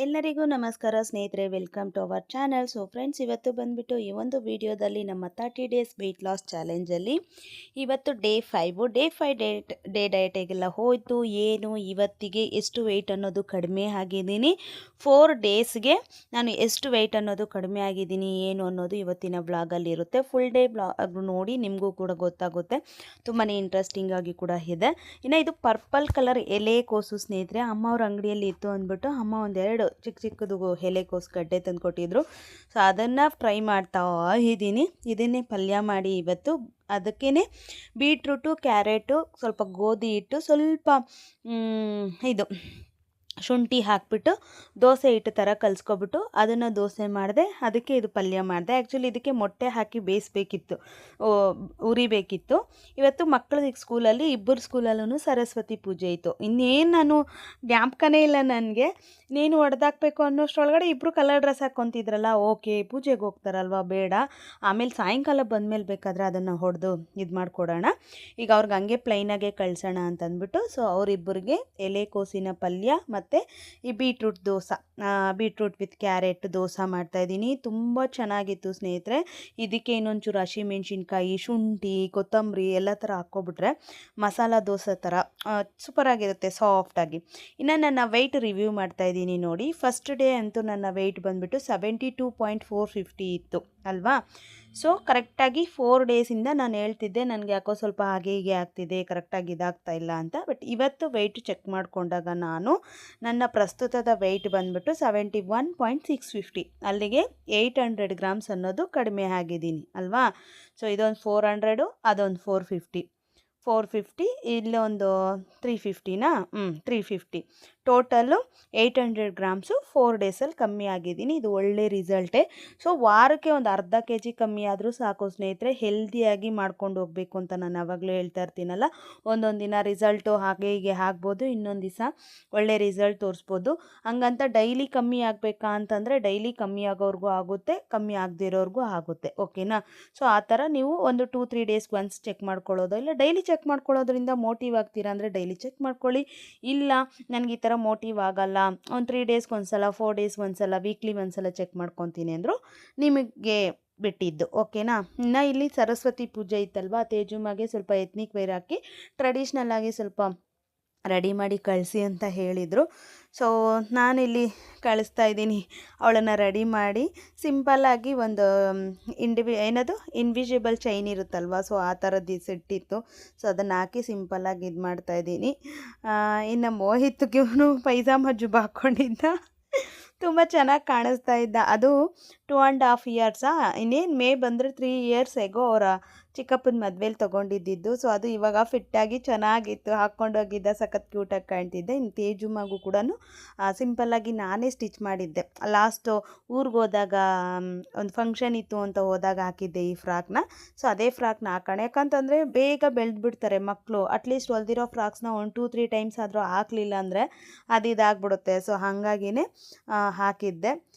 ಎಲ್ಲರಿಗೂ ನಮಸ್ಕಾರ ಸ್ನೇಹಿತರೆ, welcome to our channel. So friends, ಇವತ್ತು ಬಂದುಬಿಟ್ಟು ಈ ಒಂದು ವಿಡಿಯೋದಲ್ಲಿ ನಮ್ಮ 30 ಡೇಸ್ ವೆಯ್ಟ್ ಲಾಸ್ ಚಾಲೆಂಜಲ್ಲಿ ಇವತ್ತು ಡೇ 5 ಡೇ ಡಯಟಿಗೆಲ್ಲ ಹೋಯಿತು. ಏನು ಇವತ್ತಿಗೆ ಎಷ್ಟು ವೆಯ್ಟ್ ಅನ್ನೋದು ಕಡಿಮೆ ಆಗಿದ್ದೀನಿ, 4 ಡೇಸ್ಗೆ ನಾನು ಎಷ್ಟು ವೆಯ್ಟ್ ಅನ್ನೋದು ಕಡಿಮೆ ಆಗಿದ್ದೀನಿ ಏನು ಅನ್ನೋದು ಇವತ್ತಿನ ವ್ಲಾಗಲ್ಲಿ ಇರುತ್ತೆ. ಫುಲ್ ಡೇ ವ್ಲಾಗ್ ನೋಡಿ ನಿಮಗೂ ಕೂಡ ಗೊತ್ತಾಗುತ್ತೆ. ತುಂಬಾ ಇಂಟ್ರೆಸ್ಟಿಂಗ್ ಆಗಿ ಕೂಡ ಇದೆ. ಇನ್ನು ಇದು ಪರ್ಪಲ್ ಕಲರ್ ಎಲೆಕೋಸು ಸ್ನೇಹಿತರೆ, ಅಮ್ಮ ಅವ್ರ ಅಂಗಡಿಯಲ್ಲಿ ಇತ್ತು ಅಂದ್ಬಿಟ್ಟು ಅಮ್ಮ ಒಂದೆರಡು ಚಿಕ್ಕ ಚಿಕ್ಕದು ಎಲೆಕೋಸು ಗಡ್ಡೆ ತಂದು ಕೊಟ್ಟಿದ್ರು. ಸೊ ಅದನ್ನು ಫ್ರೈ ಮಾಡ್ತಾ ಇದ್ದೀನಿ. ಇದನ್ನೇ ಪಲ್ಯ ಮಾಡಿ ಇವತ್ತು. ಅದಕ್ಕೇ ಬೀಟ್ರೂಟು, ಕ್ಯಾರೆಟು, ಸ್ವಲ್ಪ ಗೋಧಿ ಹಿಟ್ಟು, ಸ್ವಲ್ಪ ಇದು ಶುಂಠಿ ಹಾಕಿಬಿಟ್ಟು ದೋಸೆ ಹಿಟ್ಟು ಥರ ಕಲಿಸ್ಕೊಬಿಟ್ಟು ಅದನ್ನು ದೋಸೆ ಮಾಡಿದೆ. ಅದಕ್ಕೆ ಇದು ಪಲ್ಯ ಮಾಡಿದೆ. ಆ್ಯಕ್ಚುಲಿ ಇದಕ್ಕೆ ಮೊಟ್ಟೆ ಹಾಕಿ ಬೇಯಿಸ್ಬೇಕಿತ್ತು, ಉರಿಬೇಕಿತ್ತು. ಇವತ್ತು ಮಕ್ಕಳಿಗೆ ಸ್ಕೂಲಲ್ಲಿ ಇಬ್ಬರು ಸ್ಕೂಲಲ್ಲೂ ಸರಸ್ವತಿ ಪೂಜೆ ಇತ್ತು. ಇನ್ನೇನು ನಾನು ಜ್ಞಾಪಕನೇ ಇಲ್ಲ ನನಗೆ. ನೀನು ಹೊಡೆದಾಕಬೇಕು ಅನ್ನೋಷ್ಟರೊಳಗಡೆ ಇಬ್ಬರು ಕಲರ್ ಡ್ರೆಸ್ ಹಾಕ್ಕೊತಿದ್ರಲ್ಲ, ಓಕೆ ಪೂಜೆಗೆ ಹೋಗ್ತಾರಲ್ವ, ಬೇಡ ಆಮೇಲೆ ಸಾಯಂಕಾಲ ಬಂದಮೇಲೆ ಬೇಕಾದರೆ ಅದನ್ನು ಹೊಡೆದು ಇದು ಮಾಡಿಕೊಡೋಣ, ಈಗ ಅವ್ರಿಗೆ ಹಂಗೆ ಪ್ಲೈನಾಗೆ ಕಳಿಸೋಣ ಅಂತಂದ್ಬಿಟ್ಟು. ಸೊ ಅವರಿಬ್ಬರಿಗೆ ಎಲೆಕೋಸಿನ ಪಲ್ಯ ಮತ್ತು ಈ ಬೀಟ್ರೂಟ್ ವಿತ್ ಕ್ಯಾರೆಟ್ ದೋಸೆ ಮಾಡ್ತಾಯಿದ್ದೀನಿ. ತುಂಬ ಚೆನ್ನಾಗಿತ್ತು ಸ್ನೇಹಿತರೆ. ಇದಕ್ಕೆ ಇನ್ನೊಂಚೂರು ಹಸಿಮೆಣ್ಸಿನ್ಕಾಯಿ, ಶುಂಠಿ, ಕೊತ್ತಂಬರಿ ಎಲ್ಲ ಥರ ಹಾಕ್ಕೊಬಿಟ್ರೆ ಮಸಾಲ ದೋಸೆ ಥರ ಸೂಪರಾಗಿರುತ್ತೆ, ಸಾಫ್ಟಾಗಿ. ಇನ್ನು ನನ್ನ ವೆಯ್ಟ್ ರಿವ್ಯೂ ಮಾಡ್ತಾಯಿದ್ದೀನಿ ನೋಡಿ. ಫಸ್ಟ್ ಡೇ ಅಂತೂ ನನ್ನ ವೆಯ್ಟ್ ಬಂದುಬಿಟ್ಟು 72.450 ಇತ್ತು ಅಲ್ವಾ. ಸೊ ಕರೆಕ್ಟಾಗಿ 4 ಡೇಸಿಂದ ನಾನು ಹೇಳ್ತಿದ್ದೆ ನನಗೆ ಯಾಕೋ ಸ್ವಲ್ಪ ಹಾಗೆ ಹೀಗೆ ಆಗ್ತಿದೆ, ಕರೆಕ್ಟಾಗಿ ಇದಾಗ್ತಾ ಇಲ್ಲ ಅಂತ. ಬಟ್ ಇವತ್ತು ವೆಯ್ಟ್ ಚೆಕ್ ಮಾಡಿಕೊಂಡಾಗ ನನ್ನ ಪ್ರಸ್ತುತದ ವೆಯ್ಟ್ ಬಂದುಬಿಟ್ಟು 71.650, ಅಲ್ಲಿಗೆ 800 ಗ್ರಾಮ್ಸ್ ಅನ್ನೋದು ಕಡಿಮೆ ಆಗಿದ್ದೀನಿ ಅಲ್ವಾ. ಸೊ ಇದೊಂದು 400, ಅದೊಂದು 450, ಇಲ್ಲೊಂದು 350ನಾ, 350, ಟೋಟಲ್ಲು 800 ಗ್ರಾಮ್ಸು 4 ಡೇಸಲ್ಲಿ ಕಮ್ಮಿ ಆಗಿದ್ದೀನಿ. ಇದು ಒಳ್ಳೆ ರಿಸಲ್ಟೇ. ಸೊ ವಾರಕ್ಕೆ ಒಂದು ಅರ್ಧ kg ಕಮ್ಮಿ ಆದರೂ ಸಾಕು ಸ್ನೇಹಿತರೆ. ಹೆಲ್ದಿಯಾಗಿ ಮಾಡ್ಕೊಂಡು ಹೋಗಬೇಕು ಅಂತ ನಾನು ಆವಾಗಲೂ ಹೇಳ್ತಾ ಇರ್ತೀನಲ್ಲ. ಒಂದೊಂದು ದಿನ ರಿಸಲ್ಟು ಹಾಗೆ ಹೀಗೆ ಆಗ್ಬೋದು, ಇನ್ನೊಂದು ದಿವಸ ಒಳ್ಳೆ ರಿಸಲ್ಟ್ ತೋರಿಸ್ಬೋದು. ಹಂಗಂತ ಡೈಲಿ ಕಮ್ಮಿ ಆಗಬೇಕಾ ಅಂತಂದರೆ ಡೈಲಿ ಕಮ್ಮಿ ಆಗೋವ್ರಿಗೂ ಆಗುತ್ತೆ, ಕಮ್ಮಿ ಆಗದಿರೋರ್ಗೂ ಆಗುತ್ತೆ, ಓಕೆನಾ. ಸೊ ಆ ಥರ ನೀವು ಒಂದು 2-3 ಡೇಸ್ಗೆ ಒನ್ಸ್ ಚೆಕ್ ಮಾಡ್ಕೊಳ್ಳೋದು, ಇಲ್ಲ ಡೈಲಿ ಚೆಕ್ ಮಾಡ್ಕೊಳ್ಳೋದ್ರಿಂದ ಮೋಟಿವ್ ಆಗ್ತೀರಾ ಅಂದರೆ ಡೈಲಿ ಚೆಕ್ ಮಾಡ್ಕೊಳ್ಳಿ. ಇಲ್ಲ ನನಗೆ ಈ ಥರ ಮೋಟಿವ್ ಆಗಲ್ಲ, ಒಂದು 3 ಡೇಸ್ಗೆ ಒಂದ್ಸಲ, 4 ಡೇಸ್ಗೆ ಒಂದ್ಸಲ, ವೀಕ್ಲಿ ಒಂದ್ಸಲ ಚೆಕ್ ಮಾಡ್ಕೊತೀನಿ ಅಂದರು ನಿಮಗೆ ಬಿಟ್ಟಿದ್ದು, ಓಕೆನಾ. ಇನ್ನು ಇಲ್ಲಿ ಸರಸ್ವತಿ ಪೂಜೆ ಇತ್ತಲ್ವ, ತೇಜುಮಗೆ ಸ್ವಲ್ಪ ಎತ್ನಿಕ್ ವೇರ್ ಹಾಕಿ ಟ್ರೆಡಿಷ್ನಲ್ ಆಗಿ ಸ್ವಲ್ಪ ರೆಡಿ ಮಾಡಿ ಕಳಿಸಿ ಅಂತ ಹೇಳಿದರು. ಸೊ ನಾನಿಲ್ಲಿ ಕಳಿಸ್ತಾ ಇದ್ದೀನಿ. ಅವಳನ್ನು ರೆಡಿ ಮಾಡಿ ಸಿಂಪಲ್ಲಾಗಿ ಒಂದು ಇನ್ವಿಸಿಬಲ್ ಚೈನ್ ಇರುತ್ತಲ್ವ, ಸೊ ಆ ಥರದ್ದು ಸೆಟ್ಟಿತ್ತು. ಸೊ ಅದನ್ನು ಹಾಕಿ ಸಿಂಪಲ್ಲಾಗಿ ಇದು ಮಾಡ್ತಾಯಿದ್ದೀನಿ. ಇನ್ನು ಮೋಹಿತ್ಗೆ ಇವನು ಪೈಜಾಮ ಜುಬ್ಬ ಹಾಕ್ಕೊಂಡಿದ್ದ, ತುಂಬ ಚೆನ್ನಾಗಿ ಕಾಣಿಸ್ತಾ ಇದ್ದ. ಅದು 2.5 ಇಯರ್ಸಾ, ಇನ್ನೇನು ಮೇ ಬಂದರೆ 3 ಇಯರ್ಸ್ ಎಗೋ ಅವರ ಚಿಕ್ಕಪ್ಪನ ಮದುವೆಲಿ ತೊಗೊಂಡಿದ್ದು. ಸೊ ಅದು ಇವಾಗ ಫಿಟ್ಟಾಗಿ ಚೆನ್ನಾಗಿತ್ತು, ಹಾಕ್ಕೊಂಡೋಗಿದ್ದ, ಸಖತ್ ಕ್ಯೂಟಾಗಿ ಕಾಣ್ತಿದ್ದೆ. ಇನ್ನು ತೇಜು ಮಗು ಕೂಡ ಸಿಂಪಲ್ಲಾಗಿ ನಾನೇ ಸ್ಟಿಚ್ ಮಾಡಿದ್ದೆ. ಲಾಸ್ಟು ಊರಿಗೆ ಹೋದಾಗ ಒಂದು ಫಂಕ್ಷನ್ ಇತ್ತು ಅಂತ ಹೋದಾಗ ಹಾಕಿದ್ದೆ ಈ ಫ್ರಾಕ್ನ. ಸೊ ಅದೇ ಫ್ರಾಕ್ನ ಹಾಕೋಣ, ಯಾಕಂತಂದರೆ ಬೇಗ ಬೆಳೆದ್ಬಿಡ್ತಾರೆ ಮಕ್ಕಳು. ಅಟ್ಲೀಸ್ಟ್ ಹೊಲ್ದಿರೋ ಫ್ರಾಕ್ಸ್ನ 1-2-3 ಟೈಮ್ಸ್ ಆದರೂ ಹಾಕಲಿಲ್ಲ ಅಂದರೆ ಅದು ಇದಾಗ್ಬಿಡುತ್ತೆ. ಸೊ ಹಾಗಾಗಿನೇ ಹಾಕಿದ್ದೆ.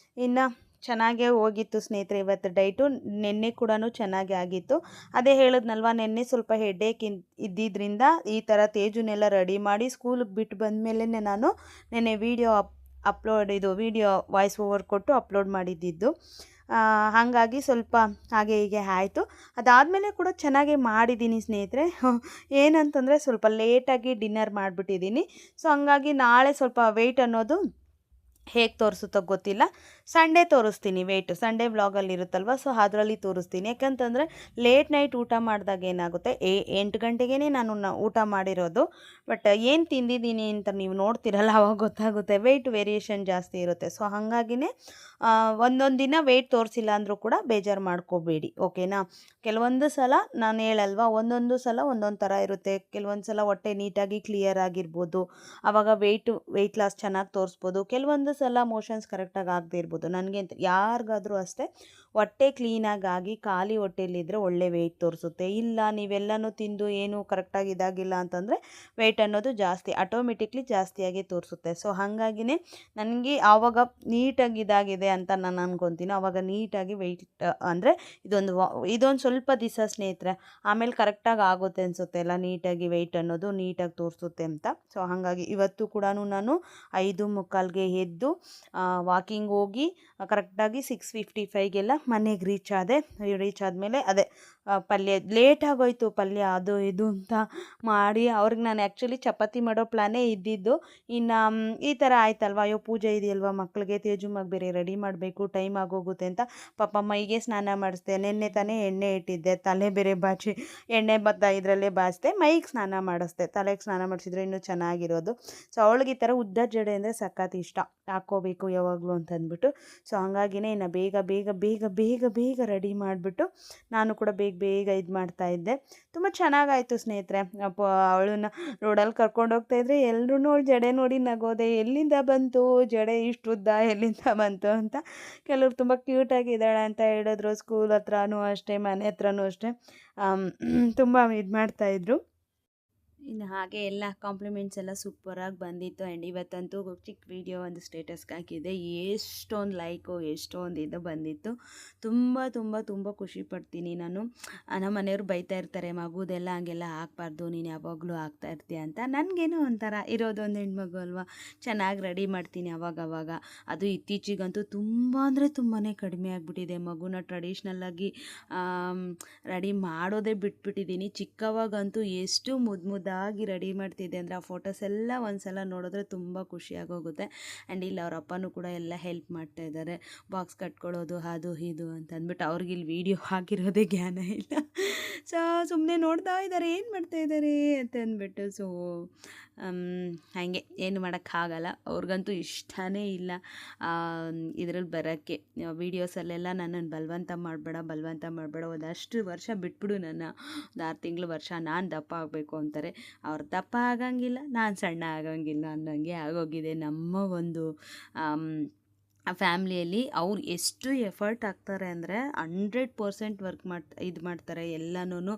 ಇನ್ನು ಚೆನ್ನಾಗೇ ಹೋಗಿತ್ತು ಸ್ನೇಹಿತರೆ ಇವತ್ತು ಡೈಟು. ನೆನ್ನೆ ಕೂಡ ಚೆನ್ನಾಗೇ ಆಗಿತ್ತು. ಅದೇ ಹೇಳಿದ್ನಲ್ವ, ನೆನ್ನೆ ಸ್ವಲ್ಪ ಹೆಡ್ಡೇಕ್ ಇದ್ದಿದ್ದರಿಂದ ಈ ಥರ ತೇಜುನೆಲ್ಲ ರೆಡಿ ಮಾಡಿ ಸ್ಕೂಲಿಗೆ ಬಿಟ್ಟು ಬಂದಮೇಲೆ ನಾನು ನೆನ್ನೆ ವಿಡಿಯೋ ವಾಯ್ಸ್ ಓವರ್ ಕೊಟ್ಟು ಅಪ್ಲೋಡ್ ಮಾಡಿದ್ದು. ಹಾಗಾಗಿ ಸ್ವಲ್ಪ ಹಾಗೆ ಹೀಗೆ ಆಯಿತು. ಅದಾದಮೇಲೆ ಕೂಡ ಚೆನ್ನಾಗೇ ಮಾಡಿದ್ದೀನಿ ಸ್ನೇಹಿತರೆ. ಏನಂತಂದರೆ ಸ್ವಲ್ಪ ಲೇಟಾಗಿ ಡಿನ್ನರ್ ಮಾಡಿಬಿಟ್ಟಿದ್ದೀನಿ. ಸೊ ಹಂಗಾಗಿ ನಾಳೆ ಸ್ವಲ್ಪ ವೆಯ್ಟ್ ಅನ್ನೋದು ಹೇಗೆ ತೋರಿಸುತ್ತೋ ಗೊತ್ತಿಲ್ಲ. ಸಂಡೇ ತೋರಿಸ್ತೀನಿ ವೆಯ್ಟು, ಸಂಡೇ ವ್ಲಾಗಲ್ಲಿ ಇರುತ್ತಲ್ವ, ಸೊ ಅದರಲ್ಲಿ ತೋರಿಸ್ತೀನಿ. ಯಾಕಂತಂದರೆ ಲೇಟ್ ನೈಟ್ ಊಟ ಮಾಡಿದಾಗ ಏನಾಗುತ್ತೆ, 8 ಗಂಟೆಗೇ ನಾನು ಊಟ ಮಾಡಿರೋದು. ಬಟ್ ಏನು ತಿಂದಿದ್ದೀನಿ ಅಂತ ನೀವು ನೋಡ್ತಿರಲ್ಲ, ಅವಾಗ ಗೊತ್ತಾಗುತ್ತೆ. ವೆಯ್ಟ್ ವೇರಿಯೇಷನ್ ಜಾಸ್ತಿ ಇರುತ್ತೆ. ಸೊ ಹಾಗಾಗಿನೇ ಒಂದೊಂದು ದಿನ ವೆಯ್ಟ್ ತೋರಿಸಿಲ್ಲ ಅಂದರೂ ಕೂಡ ಬೇಜಾರು ಮಾಡ್ಕೋಬೇಡಿ, ಓಕೆನಾ. ಕೆಲವೊಂದು ಸಲ ನಾನು ಹೇಳಲ್ವ, ಒಂದೊಂದು ಸಲ ಒಂದೊಂದು ಥರ ಇರುತ್ತೆ. ಕೆಲವೊಂದು ಸಲ ಹೊಟ್ಟೆ ನೀಟಾಗಿ ಕ್ಲಿಯರ್ ಆಗಿರ್ಬೋದು, ಆವಾಗ ವೆಯ್ಟ್ ಲಾಸ್ ಚೆನ್ನಾಗಿ ತೋರಿಸ್ಬೋದು. ಕೆಲವೊಂದು ಸಲ ಮೋಷನ್ಸ್ ಕರೆಕ್ಟಾಗಿ ಆಗದೆ ಇರ್ಬೋದು. ನನಗೆ ಅಂತ ಯಾರಿಗಾದರೂ ಅಷ್ಟೇ, ಹೊಟ್ಟೆ ಕ್ಲೀನಾಗಿ ಖಾಲಿ ಹೊಟ್ಟೆಯಲ್ಲಿದ್ದರೆ ಒಳ್ಳೆ ವೆಯ್ಟ್ ತೋರಿಸುತ್ತೆ. ಇಲ್ಲ ನೀವೆಲ್ಲನೂ ತಿಂದು ಏನು ಕರೆಕ್ಟಾಗಿ ಇದಾಗಿಲ್ಲ ಅಂತಂದರೆ ವೆಯ್ಟ್ ಅನ್ನೋದು ಆಟೋಮೆಟಿಕ್ಲಿ ಜಾಸ್ತಿಯಾಗಿ ತೋರಿಸುತ್ತೆ. ಸೊ ಹಾಗಾಗಿನೇ ನನಗೆ ಆವಾಗ ನೀಟಾಗಿ ಇದಾಗಿದೆ ಅಂತ ನಾನು ಅನ್ಕೊತೀನಿ. ಆವಾಗ ನೀಟಾಗಿ ವೆಯ್ಟ್ ಅಂದರೆ ಇದೊಂದು ಸ್ವಲ್ಪ ದಿವಸ ಸ್ನೇಹಿತರೆ, ಆಮೇಲೆ ಕರೆಕ್ಟಾಗಿ ಆಗುತ್ತೆ ಅನಿಸುತ್ತೆ ಎಲ್ಲ, ನೀಟಾಗಿ ವೆಯ್ಟ್ ಅನ್ನೋದು ನೀಟಾಗಿ ತೋರಿಸುತ್ತೆ ಅಂತ. ಸೊ ಹಾಗಾಗಿ ಇವತ್ತು ಕೂಡ ನಾನು 5:45ಗೆ ಎದ್ದು ಹೋಗಿದ್ದು. ವಾಕಿಂಗ್ ಹೋಗಿ ಕರೆಕ್ಟಾಗಿ 6:55ಗೆಲ್ಲ ಮನೆಗೆ ರೀಚ್ ಆದಮೇಲೆ ಅದೇ ಪಲ್ಯ ಲೇಟ್ ಆಗೋಯ್ತು. ಪಲ್ಯ ಅದು ಇದು ಅಂತ ಮಾಡಿ ಅವ್ರಿಗೆ ನಾನು ಆ್ಯಕ್ಚುಲಿ ಚಪಾತಿ ಮಾಡೋ ಪ್ಲ್ಯಾನೇ ಇದ್ದಿದ್ದು. ಇನ್ನು ಈ ಥರ ಆಯ್ತಲ್ವ, ಅಯ್ಯೋ ಪೂಜೆ ಇದೆಯಲ್ವ, ಮಕ್ಕಳಿಗೆ ತೇಜುಮಾಗಿ ಬೇರೆ ರೆಡಿ ಮಾಡಬೇಕು, ಟೈಮ್ ಆಗೋಗುತ್ತೆ ಅಂತ ಪಾಪ ಮೈಗೆ ಸ್ನಾನ ಮಾಡಿಸ್ದೆ. ನೆನ್ನೆ ತಾನೇ ಎಣ್ಣೆ ಇಟ್ಟಿದ್ದೆ, ತಲೆ ಬೇರೆ ಬಾಚಿ ಎಣ್ಣೆ ಇದರಲ್ಲೇ ಬಾಚಿದೆ, ಮೈಗೆ ಸ್ನಾನ ಮಾಡಿಸ್ದೆ. ತಲೆಗೆ ಸ್ನಾನ ಮಾಡಿಸಿದ್ರೆ ಇನ್ನೂ ಚೆನ್ನಾಗಿರೋದು. ಸೊ ಅವಳಿಗೆ ಈ ಥರ ಉದ್ದ ಜಡೆ ಅಂದರೆ ಸಖತ್ ಇಷ್ಟ, ಹಾಕ್ಕೋಬೇಕು ಯಾವಾಗಲೂ ಅಂತಂದ್ಬಿಟ್ಟು. ಸೊ ಹಂಗಾಗಿನೇ ಇನ್ನು ಬೇಗ ಬೇಗ ಬೇಗ ಬೇಗ ಬೇಗ ರೆಡಿ ಮಾಡಿಬಿಟ್ಟು ನಾನು ಕೂಡ ಬೇಗ ಬೇಗ ಇದು ಮಾಡ್ತಾಯಿದ್ದೆ. ತುಂಬ ಚೆನ್ನಾಗಾಯಿತು ಸ್ನೇಹಿತರೆ. ಅವಳನ್ನ ರೋಡಲ್ಲಿ ಕರ್ಕೊಂಡು ಹೋಗ್ತಾಯಿದ್ರೆ ಎಲ್ಲರೂ ಅವಳು ಜಡೆ ನೋಡಿ ನಗೋದೆ, ಎಲ್ಲಿಂದ ಬಂತು ಜಡೆ ಇಷ್ಟು ಉದ್ದ, ಎಲ್ಲಿಂದ ಬಂತು ಅಂತ. ಕೆಲವರು ತುಂಬ ಕ್ಯೂಟಾಗಿದ್ದಾಳೆ ಅಂತ ಹೇಳಿದ್ರು. ಸ್ಕೂಲ್ ಹತ್ರನೂ ಅಷ್ಟೇ, ಮನೆ ಹತ್ರನೂ ಅಷ್ಟೇ ತುಂಬ ಇದು ಮಾಡ್ತಾಯಿದ್ರು. ಇನ್ನು ಹಾಗೆ ಎಲ್ಲ ಕಾಂಪ್ಲಿಮೆಂಟ್ಸ್ ಎಲ್ಲ ಸೂಪರಾಗಿ ಬಂದಿತ್ತು. ಆ್ಯಂಡ್ ಇವತ್ತಂತೂ ಚಿಕ್ಕ ವಿಡಿಯೋ ಒಂದು ಸ್ಟೇಟಸ್ಗೆ ಹಾಕಿದ್ದೆ, ಎಷ್ಟೊಂದು ಲೈಕು ಎಷ್ಟೊಂದು ಇದು ಬಂದಿತ್ತು. ತುಂಬ ತುಂಬ ತುಂಬ ಖುಷಿ ಪಡ್ತೀನಿ ನಾನು. ನಮ್ಮ ಮನೆಯವರು ಬೈತಾ ಇರ್ತಾರೆ, ಮಗುದೆಲ್ಲ ಹಂಗೆಲ್ಲ ಹಾಕ್ಬಾರ್ದು, ನೀನು ಯಾವಾಗಲೂ ಹಾಕ್ತಾ ಇರ್ತೀಯ ಅಂತ. ನನಗೇನೋ ಒಂಥರ ಇರೋದೊಂದು ಹೆಣ್ಮಗು ಅಲ್ವಾ, ಚೆನ್ನಾಗಿ ರೆಡಿ ಮಾಡ್ತೀನಿ ಅವಾಗವಾಗ. ಅದು ಇತ್ತೀಚಿಗಂತೂ ತುಂಬ ಅಂದರೆ ತುಂಬಾ ಕಡಿಮೆ ಆಗಿಬಿಟ್ಟಿದೆ. ಮಗುನ ಟ್ರೆಡಿಷ್ನಲ್ಲಾಗಿ ರೆಡಿ ಮಾಡೋದೇ ಬಿಟ್ಬಿಟ್ಟಿದ್ದೀನಿ. ಚಿಕ್ಕವಾಗಂತೂ ಎಷ್ಟು ಮುದ್ದಾಗಿ ರೆಡಿ ಮಾಡ್ತಿದ್ದೆ ಅಂದರೆ ಆ ಫೋಟೋಸ್ ಎಲ್ಲ ಒಂದ್ಸಲ ನೋಡಿದ್ರೆ ತುಂಬ ಖುಷಿಯಾಗೋಗುತ್ತೆ. ಆ್ಯಂಡ್ ಇಲ್ಲಿ ಅವ್ರ ಅಪ್ಪನೂ ಕೂಡ ಎಲ್ಲ ಹೆಲ್ಪ್ ಮಾಡ್ತಾ ಇದ್ದಾರೆ, ಬಾಕ್ಸ್ ಕಟ್ಕೊಳ್ಳೋದು ಅದು ಇದು ಅಂತ ಅಂದ್ಬಿಟ್ಟು. ಅವ್ರಿಗೆ ಇಲ್ಲಿ ವೀಡಿಯೋ ಹಾಕಿರೋದೇ ಜ್ಞಾನ ಇಲ್ಲ. ಸೊ ಸುಮ್ಮನೆ ನೋಡ್ತಾ ಇದ್ದಾರೆ ಏನು ಮಾಡ್ತಾ ಇದ್ದಾರೆ ಅಂತ ಅಂದ್ಬಿಟ್ಟು. ಸೊ ಹಾಗೆ ಏನು ಮಾಡೋಕ್ಕಾಗಲ್ಲ, ಅವ್ರಿಗಂತೂ ಇಷ್ಟನೇ ಇಲ್ಲ ಇದರಲ್ಲಿ ಬರೋಕ್ಕೆ. ವೀಡಿಯೋಸಲ್ಲೆಲ್ಲ ನನ್ನನ್ನು ಬಲವಂತ ಮಾಡಬೇಡ, ಒಂದಷ್ಟು ವರ್ಷ ಬಿಟ್ಬಿಡು, ನನ್ನ ಒಂದು 6 ತಿಂಗಳು ವರ್ಷ ನಾನು ದಪ್ಪ ಆಗಬೇಕು ಅಂತಾರೆ. ಅವ್ರು ದಪ್ಪ ಆಗಂಗಿಲ್ಲ, ನಾನು ಸಣ್ಣ ಆಗಂಗಿಲ್ಲ ಅನ್ನೋಂಗೆ ಆಗೋಗಿದೆ ನಮ್ಮ ಒಂದು ಫ್ಯಾಮ್ಲಿಯಲ್ಲಿ. ಅವ್ರು ಎಷ್ಟು ಎಫರ್ಟ್ ಹಾಕ್ತಾರೆ ಅಂದರೆ 100% ಇದು ಮಾಡ್ತಾರೆ ಎಲ್ಲನೂ.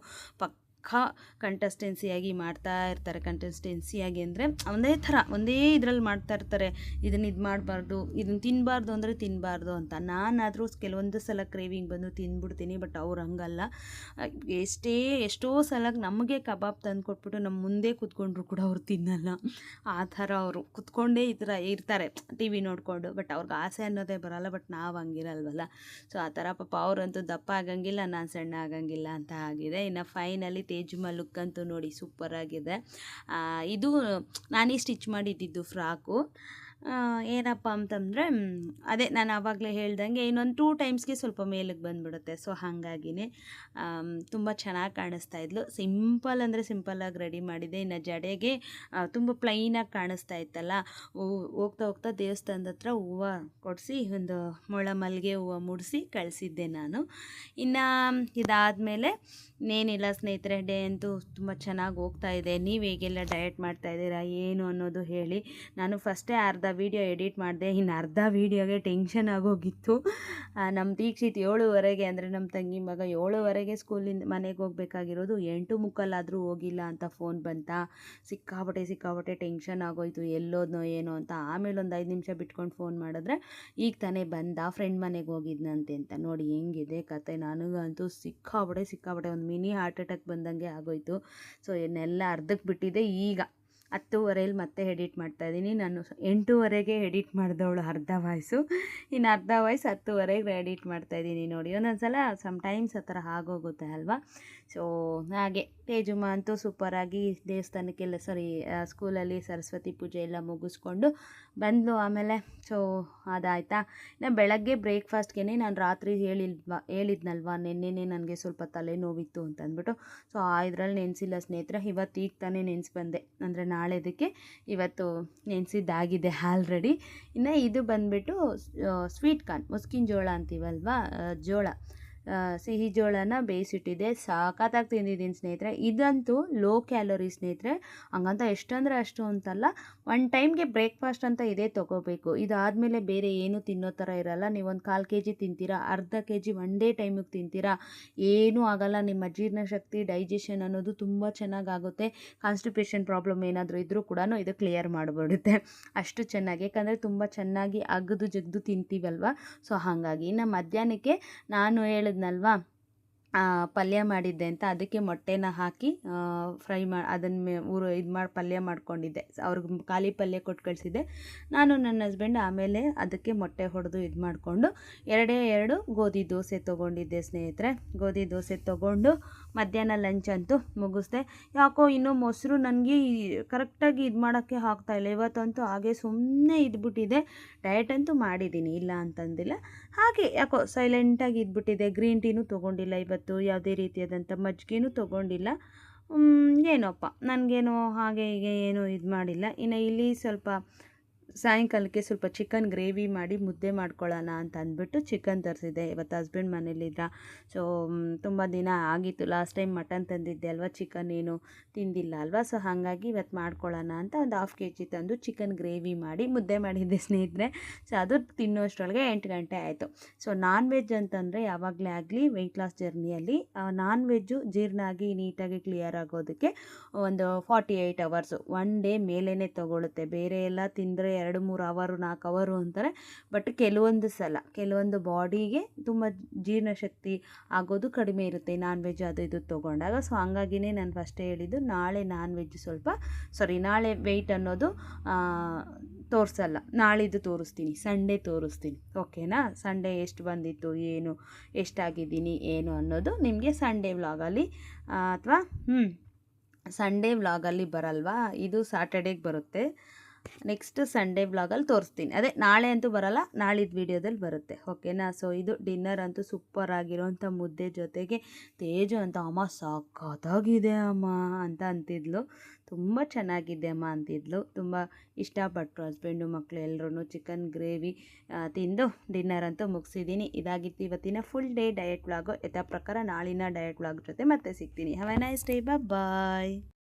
ಕಂಟೆಸ್ಟೆನ್ಸಿಯಾಗಿ ಮಾಡ್ತಾ ಇರ್ತಾರೆ. ಕಂಟೆಸ್ಟೆನ್ಸಿಯಾಗಿ ಅಂದರೆ ಒಂದೇ ಇದರಲ್ಲಿ ಮಾಡ್ತಾ ಇರ್ತಾರೆ. ಇದನ್ನು ಇದು ಮಾಡಬಾರ್ದು, ಇದನ್ನು ತಿನ್ನಬಾರ್ದು ಅಂದರೆ ತಿನ್ನಬಾರ್ದು ಅಂತ. ನಾನಾದರೂ ಕೆಲವೊಂದು ಸಲ ಕ್ರೇವಿಂಗ್ ಬಂದು ತಿಂದ್ಬಿಡ್ತೀನಿ. ಬಟ್ ಅವ್ರು ಹಂಗಲ್ಲ. ಎಷ್ಟೋ ಸಲ ನಮಗೆ ಕಬಾಬ್ ತಂದು ಕೊಟ್ಬಿಟ್ಟು ನಮ್ಮ ಮುಂದೆ ಕೂತ್ಕೊಂಡ್ರು ಕೂಡ ಅವ್ರು ತಿನ್ನಲ್ಲ. ಆ ಥರ ಅವರು ಕೂತ್ಕೊಂಡೇ ಈ ಥರ ಇರ್ತಾರೆ ಟಿ ವಿ ನೋಡಿಕೊಂಡು. ಬಟ್ ಅವ್ರಿಗೆ ಆಸೆ ಅನ್ನೋದೇ ಬರೋಲ್ಲ. ಬಟ್ ನಾವು ಹಂಗಿರಲ್ವಲ್ಲ. ಸೊ ಆ ಥರ ಪಾಪ ಅವರಂತೂ ದಪ್ಪ ಆಗಂಗಿಲ್ಲ, ನಾನು ಸಣ್ಣ ಆಗಂಗಿಲ್ಲ ಅಂತ ಆಗಿದೆ. ಇನ್ನು ಫೈನಲಿ ತೇಜುಮ ಲುಕ್ ಅಂತೂ ನೋಡಿ ಸೂಪರಾಗಿದೆ. ಇದು ನಾನೇ ಸ್ಟಿಚ್ ಮಾಡಿದ್ದಿದ್ದು ಫ್ರಾಕು. ಏನಪ್ಪ ಅಂತಂದರೆ ಅದೇ ನಾನು ಆವಾಗಲೇ ಹೇಳ್ದಂಗೆ ಇನ್ನೊಂದು 2 ಟೈಮ್ಸ್ಗೆ ಸ್ವಲ್ಪ ಮೇಲಕ್ಕೆ ಬಂದುಬಿಡುತ್ತೆ. ಸೊ ಹಾಗಾಗಿನೇ ತುಂಬ ಚೆನ್ನಾಗಿ ಕಾಣಿಸ್ತಾ ಇದ್ಲು. ಸಿಂಪಲ್ ಅಂದರೆ ಸಿಂಪಲ್ಲಾಗಿ ರೆಡಿ ಮಾಡಿದೆ. ಇನ್ನು ಜಡೆಗೆ ತುಂಬ ಪ್ಲೈನಾಗಿ ಕಾಣಿಸ್ತಾ ಇತ್ತಲ್ಲ, ಹೋಗ್ತಾ ಹೋಗ್ತಾ ದೇವಸ್ಥಾನದ ಹತ್ರ ಹೂವು ಕೊಡಿಸಿ ಒಂದು ಮೊಳ ಮಲ್ಲಿಗೆ ಹೂವು ಮುಡಿಸಿ ಕಳಿಸಿದ್ದೆ ನಾನು. ಇನ್ನು ಇದಾದಮೇಲೆ ಇನ್ನೇನಿಲ್ಲ ಸ್ನೇಹಿತರೆ, ಡೇ ಅಂತೂ ತುಂಬ ಚೆನ್ನಾಗಿ ಹೋಗ್ತಾ ಇದೆ. ನೀವು ಹೇಗೆಲ್ಲ ಡಯಟ್ ಮಾಡ್ತಾಯಿದ್ದೀರಾ ಏನು ಅನ್ನೋದು ಹೇಳಿ. ನಾನು ಫಸ್ಟೇ ಅರ್ಧ ವೀಡಿಯೋ ಎಡಿಟ್ ಮಾಡಿದೆ, ಇನ್ನು ಅರ್ಧ ವೀಡಿಯೋಗೆ ಟೆನ್ಷನ್ ಆಗೋಗಿತ್ತು. ನಮ್ಮ ದೀಕ್ಷಿತ್ 7:15 ಅಂದರೆ ನಮ್ಮ ತಂಗಿ ಮಗ 7:15 ಸ್ಕೂಲಿಂದ ಮನೆಗೆ ಹೋಗ್ಬೇಕಾಗಿರೋದು, 8:45 ಹೋಗಿಲ್ಲ ಅಂತ ಫೋನ್ ಬಂತ. ಸಿಕ್ಕಾಪಟ್ಟೆ ಟೆನ್ಷನ್ ಆಗೋಯ್ತು, ಎಲ್ಲೋದ್ನೋ ಏನೋ ಅಂತ. ಆಮೇಲೆ ಒಂದು 5 ನಿಮಿಷ ಬಿಟ್ಕೊಂಡು ಫೋನ್ ಮಾಡಿದ್ರೆ ಈಗ ತಾನೇ ಬಂದ, ಫ್ರೆಂಡ್ ಮನೆಗೆ ಹೋಗಿದ್ನಂತೆ ಅಂತ. ನೋಡಿ ಹೆಂಗಿದೆ ಕತೆ. ನನಗಂತೂ ಸಿಕ್ಕಾಪಟ್ಟೆ ಒಂದು ಮಿನಿ ಹಾರ್ಟ್ ಅಟ್ಯಾಕ್ ಬಂದಂಗೆ ಆಗೋಯ್ತು. ಸೊ ಇದನ್ನೆಲ್ಲ ಅರ್ಧಕ್ಕೆ ಬಿಟ್ಟಿದ್ದೆ. ಈಗ 10:15 ಮತ್ತೆ ಎಡಿಟ್ ಮಾಡ್ತಾಯಿದ್ದೀನಿ. ನಾನು 8:00ಗೆ ಎಡಿಟ್ ಮಾಡಿದವಳು ಅರ್ಧ ವಾಯ್ಸು, ಇನ್ನು ಅರ್ಧ ವಾಯ್ಸ್ 10:00ಗೆ ಎಡಿಟ್ ಮಾಡ್ತಾಯಿದ್ದೀನಿ. ನೋಡಿ ಒಂದೊಂದ್ಸಲ ಸಮ್ಟೈಮ್ಸ್ ಆ ಥರ ಆಗೋಗುತ್ತೆ ಅಲ್ವಾ. ಸೊ ಹಾಗೆ ತೇಜುಮ ಅಂತೂ ಸೂಪರಾಗಿ ದೇವಸ್ಥಾನಕ್ಕೆಲ್ಲ ಸ್ಕೂಲಲ್ಲಿ ಸರಸ್ವತಿ ಪೂಜೆ ಎಲ್ಲ ಮುಗಿಸ್ಕೊಂಡು ಬಂದಳು. ಆಮೇಲೆ ಸೊ ಅದಾಯ್ತಾ. ಇನ್ನು ಬೆಳಗ್ಗೆ ಬ್ರೇಕ್ಫಾಸ್ಟ್ಗೆ ನಾನು ರಾತ್ರಿ ಹೇಳಿದ್ನಲ್ವ ನೆನ್ನೆನೇ ನನಗೆ ಸ್ವಲ್ಪ ತಲೆನೋವಿತ್ತು ಅಂತ ಅಂದ್ಬಿಟ್ಟು. ಸೊ ಇದರಲ್ಲಿ ನೆನೆಸಿಲ್ಲ ಸ್ನೇಹಿತರೆ, ಇವತ್ತು ಈಗ ತಾನೇ ನೆನೆಸಿ ಬಂದೆ, ಅಂದರೆ ನಾಳೆದಕ್ಕೆ ಇವತ್ತು ನೆನೆಸಿದ್ದಾಗಿದೆ ಆಲ್ರೆಡಿ. ಇನ್ನು ಇದು ಬಂದುಬಿಟ್ಟು ಸ್ವೀಟ್ ಕಾರ್ನ್, ಮುಸ್ಕಿನ ಜೋಳ ಅಂತೀವಲ್ವ, ಜೋಳ, ಸಿಹಿ ಜೋಳನ ಬೇಯಿಸಿಟ್ಟಿದ್ದೆ. ಸಾಕತ್ತಾಗಿ ತಿಂದಿದ್ದೀನಿ ಸ್ನೇಹಿತರೆ. ಇದಂತೂ ಲೋ ಕ್ಯಾಲೋರಿ ಸ್ನೇಹಿತರೆ, ಹಂಗಂತ ಎಷ್ಟಂದರೆ ಅಷ್ಟು ಅಂತಲ್ಲ. 1 ಟೈಮ್ಗೆ ಬ್ರೇಕ್ಫಾಸ್ಟ್ ಅಂತ ಇದೇ ತೊಗೋಬೇಕು. ಇದಾದಮೇಲೆ ಬೇರೆ ಏನೂ ತಿನ್ನೋ ಥರ ಇರಲ್ಲ. ನೀವು ಒಂದು 1/4 kg ತಿಂತೀರಾ, ಅರ್ಧ kg ಒಂದೇ ಟೈಮಿಗೆ ತಿಂತೀರಾ, ಏನೂ ಆಗಲ್ಲ. ನಿಮ್ಮ ಜೀರ್ಣಶಕ್ತಿ, ಡೈಜೆಷನ್ ಅನ್ನೋದು ತುಂಬ ಚೆನ್ನಾಗಾಗುತ್ತೆ. ಕಾನ್ಸ್ಟಿಪೇಷನ್ ಪ್ರಾಬ್ಲಮ್ ಏನಾದರೂ ಇದ್ದರೂ ಕೂಡ ಇದು ಕ್ಲಿಯರ್ ಮಾಡಿಬಿಡುತ್ತೆ ಅಷ್ಟು ಚೆನ್ನಾಗಿ. ಯಾಕಂದರೆ ತುಂಬ ಚೆನ್ನಾಗಿ ಅಗದು ಜಗ್ದು ತಿಂತೀವಲ್ವ. ಸೊ ಹಾಗಾಗಿ ಇನ್ನು ಮಧ್ಯಾಹ್ನಕ್ಕೆ ನಾನು ಹೇಳಿದ್ನಲ್ವ ಪಲ್ಯ ಮಾಡಿದ್ದೆ ಅಂತ ಅದಕ್ಕೆ ಮೊಟ್ಟೆನ ಹಾಕಿ ಫ್ರೈ ಅದನ್ನು ಇದು ಮಾಡಿ ಪಲ್ಯ ಮಾಡ್ಕೊಂಡಿದ್ದೆ. ಅವ್ರಿಗೆ ಖಾಲಿ ಪಲ್ಯ ಕೊಟ್ಟು ಕಳಿಸಿದ್ದೆ. ನಾನು ನನ್ನ ಹಸ್ಬೆಂಡ್ ಆಮೇಲೆ ಅದಕ್ಕೆ ಮೊಟ್ಟೆ ಹೊಡೆದು ಇದು ಮಾಡಿಕೊಂಡು 2 ಗೋಧಿ ದೋಸೆ ತೊಗೊಂಡಿದ್ದೆ ಸ್ನೇಹಿತರೆ. ಗೋಧಿ ದೋಸೆ ತೊಗೊಂಡು ಮಧ್ಯಾಹ್ನ ಲಂಚ್ ಅಂತೂ ಮುಗಿಸ್ದೆ. ಯಾಕೋ ಇನ್ನೂ ಮೊಸರು ನನಗೆ ಕರೆಕ್ಟಾಗಿ ಇದು ಮಾಡೋಕ್ಕೆ ಆಗ್ತಾಯಿಲ್ಲ. ಇವತ್ತಂತೂ ಹಾಗೆ ಸುಮ್ಮನೆ ಇದ್ಬಿಟ್ಟಿದೆ. ಡಯಟ್ ಅಂತೂ ಮಾಡಿದ್ದೀನಿ, ಇಲ್ಲ ಅಂತಂದಿಲ್ಲ. ಹಾಗೆ ಯಾಕೋ ಸೈಲೆಂಟಾಗಿ ಇದ್ಬಿಟ್ಟಿದೆ. ಗ್ರೀನ್ ಟೀನೂ ತೊಗೊಂಡಿಲ್ಲ ಇವತ್ತು, ಯಾವುದೇ ರೀತಿಯಾದಂಥ ಮಜ್ಜಿಗೆನೂ ತೊಗೊಂಡಿಲ್ಲ. ಏನೋಪ್ಪ ನನಗೇನೋ ಹಾಗೆ ಹೀಗೆ ಏನೂ ಇದು ಮಾಡಿಲ್ಲ. ಇನ್ನು ಇಲ್ಲಿ ಸ್ವಲ್ಪ ಸಾಯಂಕಾಲಕ್ಕೆ ಸ್ವಲ್ಪ ಚಿಕನ್ ಗ್ರೇವಿ ಮಾಡಿ ಮುದ್ದೆ ಮಾಡ್ಕೊಳ್ಳೋಣ ಅಂತ ಅಂದ್ಬಿಟ್ಟು ಚಿಕನ್ ತರಿಸಿದ್ದೆ. ಇವತ್ತು ಹಸ್ಬೆಂಡ್ ಮನೇಲಿದ್ರ. ಸೊ ತುಂಬ ದಿನ ಆಗಿತ್ತು, ಲಾಸ್ಟ್ ಟೈಮ್ ಮಟನ್ ತಂದಿದ್ದೆ ಅಲ್ವಾ, ಚಿಕನ್ ಏನು ತಿಂದಿಲ್ಲ ಅಲ್ವಾ. ಸೊ ಹಾಗಾಗಿ ಇವತ್ತು ಮಾಡ್ಕೊಳ್ಳೋಣ ಅಂತ ಒಂದು 1/2 kg ತಂದು ಚಿಕನ್ ಗ್ರೇವಿ ಮಾಡಿ ಮುದ್ದೆ ಮಾಡಿದ್ದೆ ಸ್ನೇಹಿತರೆ. ಸೊ ಅದು ತಿನ್ನೋಷ್ಟರೊಳಗೆ 8 ಗಂಟೆ ಆಯಿತು. ಸೊ ನಾನ್ ವೆಜ್ ಅಂತಂದರೆ ಯಾವಾಗಲೇ ಆಗಲಿ ವೆಯ್ಟ್ ಲಾಸ್ ಜರ್ನಿಯಲ್ಲಿ ನಾನ್ ವೆಜ್ಜು ಜೀರ್ಣ ಆಗಿ ನೀಟಾಗಿ ಕ್ಲಿಯರ್ ಆಗೋದಕ್ಕೆ ಒಂದು 48 hours 1 ಡೇ ಮೇಲೇ ತೊಗೊಳುತ್ತೆ. ಬೇರೆ ಎಲ್ಲ ತಿಂದರೆ 2-3 ಅವರ್ 4 ಅವರು ಅಂತಾರೆ. ಬಟ್ ಕೆಲವೊಂದು ಬಾಡಿಗೆ ತುಂಬ ಜೀರ್ಣಶಕ್ತಿ ಆಗೋದು ಕಡಿಮೆ ಇರುತ್ತೆ ನಾನ್ ವೆಜ್ ಅದು ಇದು ತೊಗೊಂಡಾಗ. ಸೊ ಹಂಗಾಗಿನೇ ನಾನು ಫಸ್ಟೇ ಹೇಳಿದ್ದು ನಾಳೆ ನಾನ್ ವೆಜ್ ನಾಳೆ ವೆಯ್ಟ್ ಅನ್ನೋದು ತೋರಿಸಲ್ಲ, ನಾಳಿದ್ದು ತೋರಿಸ್ತೀನಿ, ಸಂಡೇ ತೋರಿಸ್ತೀನಿ. ಓಕೆನಾ? ಸಂಡೇ ಎಷ್ಟು ಬಂದಿತ್ತು, ಏನು ಎಷ್ಟಾಗಿದ್ದೀನಿ ಏನು ಅನ್ನೋದು ನಿಮಗೆ ಸಂಡೇ ವ್ಲಾಗಲ್ಲಿ ಅಥವಾ ಸಂಡೇ ವ್ಲಾಗಲ್ಲಿ ಬರಲ್ವಾ, ಇದು ಸಾಟರ್ಡೇಗೆ ಬರುತ್ತೆ. ನೆಕ್ಸ್ಟ್ ಸಂಡೇ ವ್ಲಾಗಲ್ಲಿ ತೋರಿಸ್ತೀನಿ. ಅದೇ ನಾಳೆ ಅಂತೂ ಬರಲ್ಲ, ನಾಳಿದ್ದು ವೀಡಿಯೋದಲ್ಲಿ ಬರುತ್ತೆ. ಓಕೆನಾ? ಸೊ ಇದು ಡಿನ್ನರ್ ಅಂತೂ ಸೂಪರ್ ಆಗಿರೋಂಥ ಮುದ್ದೆ ಜೊತೆಗೆ ತೇಜು ಅಂತ ಅಮ್ಮ ಸಖತ್ತಾಗಿದೆ ಅಮ್ಮ ಅಂತ ಅಂತಿದ್ಲು. ತುಂಬ ಚೆನ್ನಾಗಿದೆ ಅಮ್ಮ ಅಂತಿದ್ಲು. ತುಂಬ ಇಷ್ಟಪಟ್ಟರು ಹಸ್ಬೆಂಡು ಮಕ್ಕಳು ಎಲ್ಲರೂ. ಚಿಕನ್ ಗ್ರೇವಿ ತಿಂದು ಡಿನ್ನರ್ ಅಂತೂ ಮುಗಿಸಿದ್ದೀನಿ. ಇದಾಗಿತ್ತು ಇವತ್ತಿನ ಫುಲ್ ಡೇ ಡಯಟ್ ವ್ಲಾಗು. ಯಥಾ ಪ್ರಕಾರ ನಾಳಿನ ಡಯಟ್ ವ್ಲಾಗ್ ಜೊತೆ ಮತ್ತೆ ಸಿಗ್ತೀನಿ. Have a nice day. Bye.